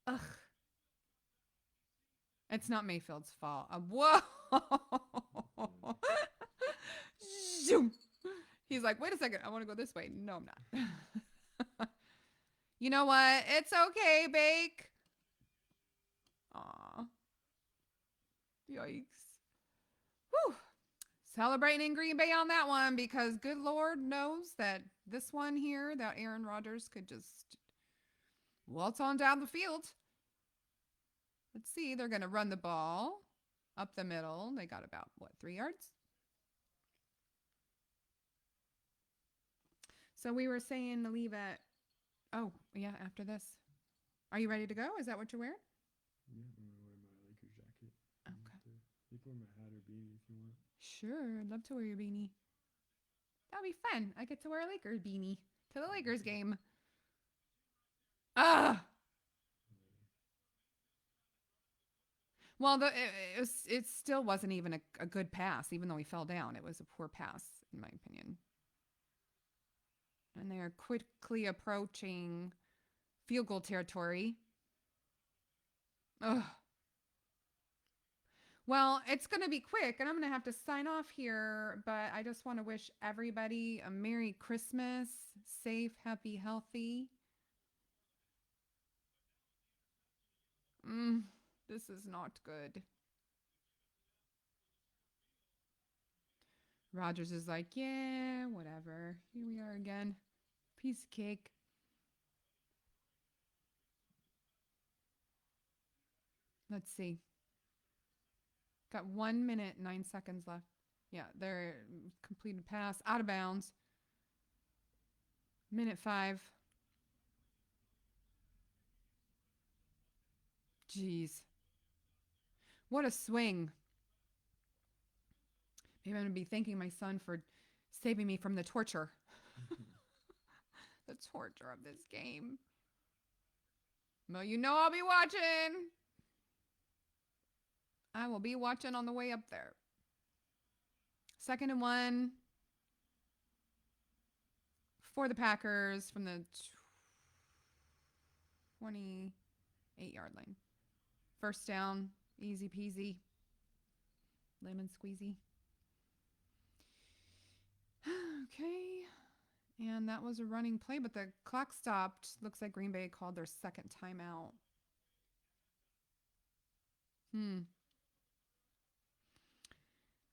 Ugh. It's not Mayfield's fault. Whoa. Zoom. He's like, wait a second. I want to go this way. No, I'm not. You know what? It's okay, Bake. Aw. Yikes. Whew. Celebrating in Green Bay on that one, because good Lord knows that this one here, that Aaron Rodgers could just waltz on down the field. Let's see. They're going to run the ball up the middle. They got about, 3 yards? So we were saying to leave at, oh, yeah, after this. Are you ready to go? Is that what you're wearing? Yeah, I'm going to wear my Lakers jacket. Okay. You can wear my hat or beanie if you want. Sure, I'd love to wear your beanie. That'll be fun. I get to wear a Lakers beanie to the Lakers game. Ah! Well, it still wasn't even a good pass, even though he fell down. It was a poor pass, in my opinion. And they are quickly approaching field goal territory. Ugh. Well, it's going to be quick, and I'm going to have to sign off here, but I just want to wish everybody a Merry Christmas, safe, happy, healthy. This is not good. Rogers is like, yeah, whatever. Here we are again. Piece of cake. Let's see. Got 1 minute, 9 seconds left. Yeah, they're completed pass. Out of bounds. Minute 5. Jeez. What a swing. Maybe I'm going to be thanking my son for saving me from the torture. The torture of this game. Well, you know I'll be watching. I will be watching on the way up there. 2nd and 1 for the Packers from the 28-yard line. 1st down, easy peasy. Lemon squeezy. Okay. And that was a running play, but the clock stopped. Looks like Green Bay called their 2nd timeout.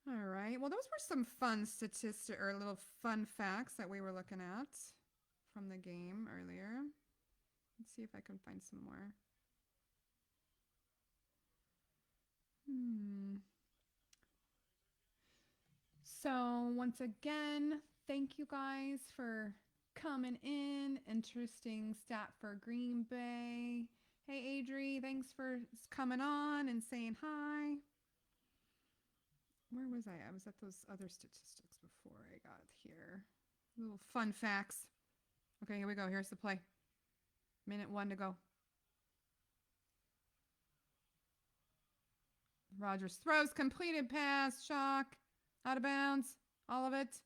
All right. Well, those were some fun statistics or little fun facts that we were looking at from the game earlier. Let's see if I can find some more. So once again, thank you guys for coming in. Interesting stat for Green Bay. Hey, Adri, thanks for coming on and saying hi. Where was I? I was at those other statistics before I got here. Little fun facts. Okay, here we go. Here's the play. Minute 1 to go. Rodgers throws, completed pass, shock, out of bounds, all of it.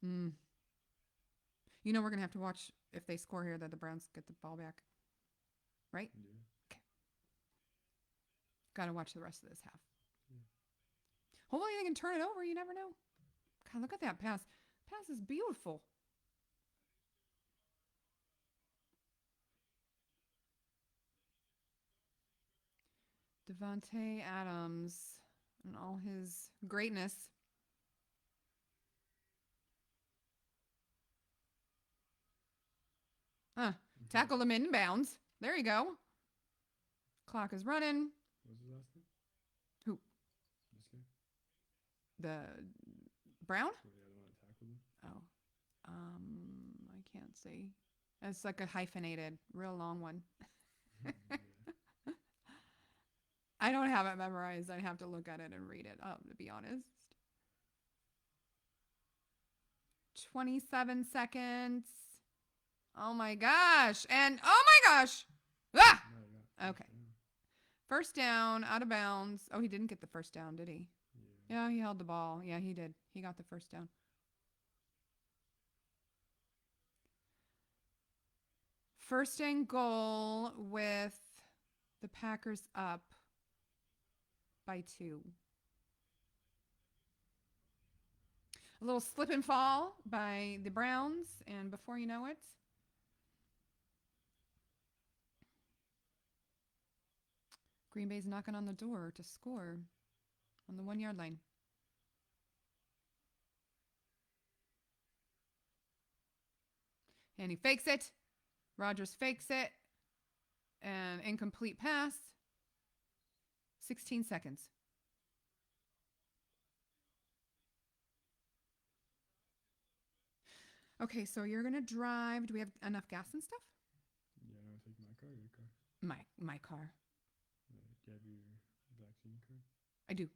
You know we're going to have to watch if they score here that the Browns get the ball back. Right? Yeah. Okay. Got to watch the rest of this half. Yeah. Hopefully they can turn it over. You never know. God, look at that pass. Pass is beautiful. Devontae Adams and all his greatness. Tackle him inbounds. There you go. Clock is running. What was his last name? Who? This guy? The Brown? Oh, yeah, the one that tackled him. Oh. I can't see. It's like a hyphenated, real long one. Yeah. I don't have it memorized. I have to look at it and read it up, to be honest. 27 seconds. Oh my gosh. And oh my gosh. Ah! No, Okay. 1st down, out of bounds. Oh, he didn't get the 1st down, did he? Yeah, he held the ball. Yeah, he did. He got the 1st down. First and goal with the Packers up by 2. A little slip and fall by the Browns, and before you know it, Green Bay's knocking on the door to score on the 1-yard line. And he fakes it. Rodgers fakes it. And incomplete pass. 16 seconds. Okay, so you're going to drive. Do we have enough gas and stuff? Yeah, I want to take my car or your car? My car. Do you have your vaccine card? I do.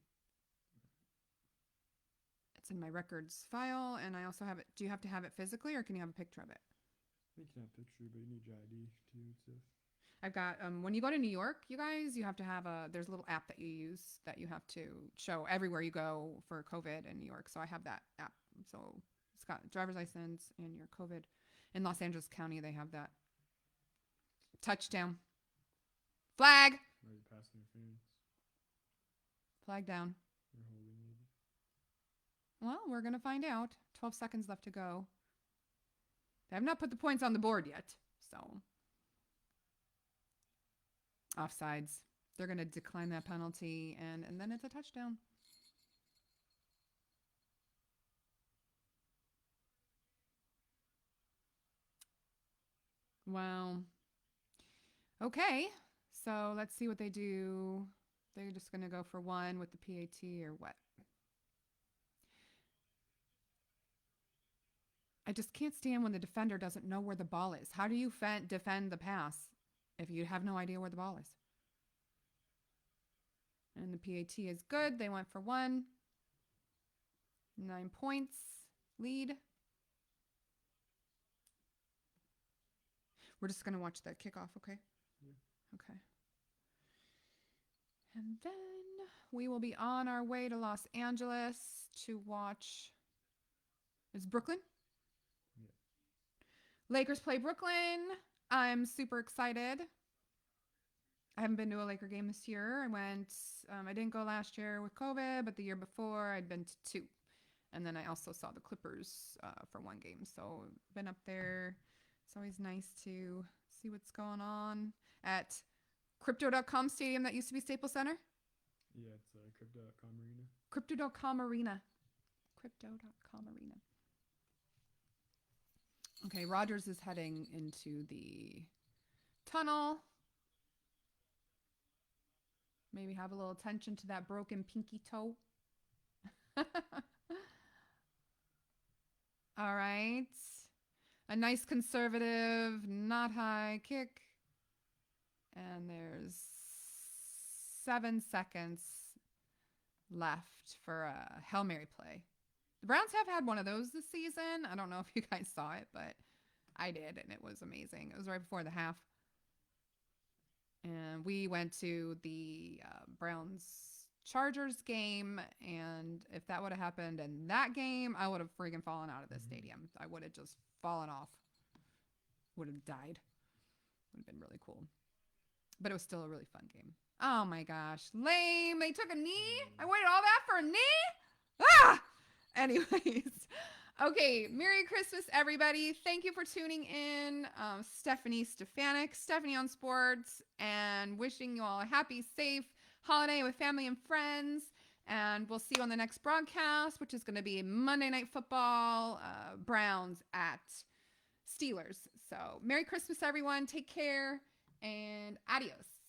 It's in my records file, and I also have it. Do you have to have it physically, or can you have a picture of it? You can have a picture, but you need your ID too and stuff. I've got, when you go to New York, you guys, you have to have there's a little app that you use that you have to show everywhere you go for COVID in New York. So I have that app. So it's got driver's license and your COVID. In Los Angeles County, they have that. Touchdown. Flag. Are you passing interference? Flag down. You're holding maybe? Well, we're going to find out. 12 seconds left to go. They have not put the points on the board yet. So offsides. They're going to decline that penalty, and then it's a touchdown. Wow. Okay, so let's see what they do. They're just going to go for 1 with the PAT or what? I just can't stand when the defender doesn't know where the ball is. How do you defend the pass if you have no idea where the ball is? And the PAT is good. They went for 1. 9 points lead. We're just going to watch the kickoff, okay? Yeah. Okay. And then we will be on our way to Los Angeles to watch. Is Brooklyn? Yeah. Lakers play Brooklyn. I'm super excited. I haven't been to a Laker game this year. I didn't go last year with COVID, but the year before I'd been to 2. And then I also saw the Clippers for 1 game. So been up there. It's always nice to see what's going on at Crypto.com Stadium that used to be Staples Center. Yeah, it's Crypto.com Arena. Crypto.com Arena. Crypto.com Arena. Okay, Rogers is heading into the tunnel. Maybe have a little attention to that broken pinky toe. All right. A nice conservative, not high kick. And there's 7 seconds left for a Hail Mary play. The Browns have had one of those this season. I don't know if you guys saw it, but I did, and it was amazing. It was right before the half. And we went to the Browns-Chargers game, and if that would have happened in that game, I would have freaking fallen out of the stadium. I would have just fallen off. Would have died. Would have been really cool. But it was still a really fun game. Oh my gosh. Lame. They took a knee? I waited all that for a knee? Ah! Anyways. Okay. Merry Christmas, everybody. Thank you for tuning in. Stephanie Stefanik, Stephanie on Sports, and wishing you all a happy, safe holiday with family and friends. And we'll see you on the next broadcast, which is going to be Monday Night Football, Browns at Steelers. So Merry Christmas, everyone. Take care and adios.